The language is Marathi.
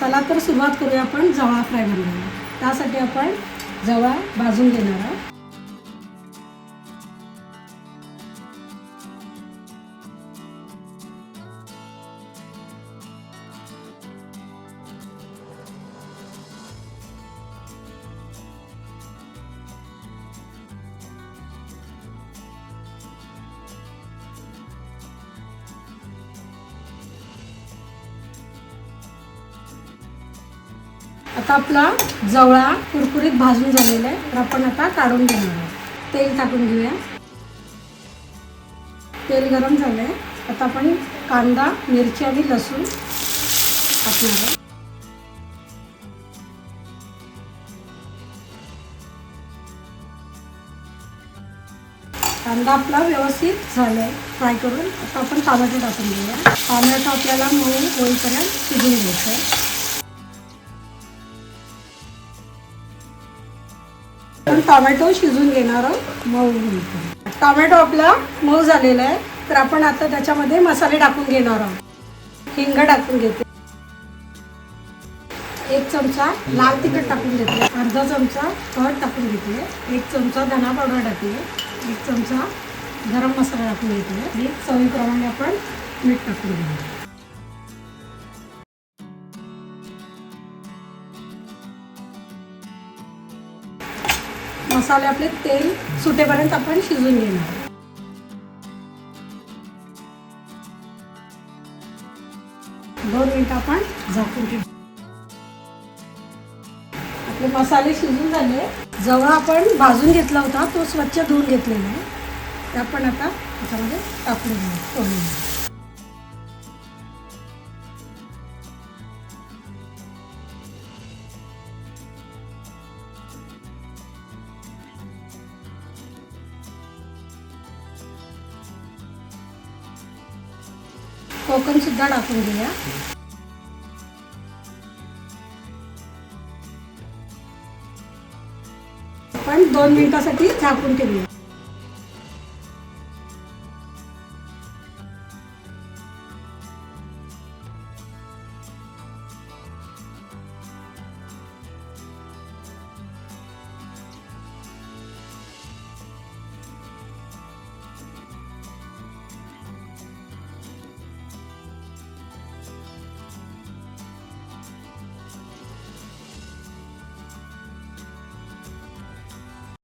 चला तर सुरुवात करूया आपण जवळा फ्राय बनवायला. त्यासाठी आपण जवळा भाजून घेणार आहोत. आता आपला जवळा कुरकुरीत भाजून झालेला आहे, तर आपण आता काढून घेणार आहोत. तेल टाकून घेऊया. तेल गरम झालं आहे. आता आपण कांदा, मिरची आणि लसूण टाकणार आहोत. कांदा आपला व्यवस्थित झाला आहे फ्राय करून. आता आपण टोमॅटो टाकून घेऊया. टोमॅटो आपल्याला मऊ होईपर्यंत शिजून घ्यायचं आहे. आपण टोमॅटो शिजून घेणार आहोत मऊ होईपर्यंत. टोमॅटो आपला मऊ झालेला आहे, तर आपण आता त्याच्यामध्ये मसाले टाकून घेणार आहोत. हिंग टाकून घेते. 1 चमचा लाल तिखट टाकून घेतले. अर्धा चमचा हळद टाकून घेतले. 1 चमचा धना पावडर टाकले. 1 चमचा गरम मसाला टाकून घेतले आणि चवीप्रमाणे आपण मीठ टाकून घेऊ. मसाले आपले तेल सुटेपर्यंत आपण शिजून घेणार. 2 मिनिटं आपण झाकून ठेवू. आपले मसाले शिजून झाले. जवळा आपण भाजून घेतला होता, तो स्वच्छ धुवून घेतलेला आहे. ते आपण आता त्याच्यामध्ये टाकून घेऊ. कोकम सुद्धा टाकून घेऊया. आपण 2 मिनिटासाठी झाकून ठेवूया.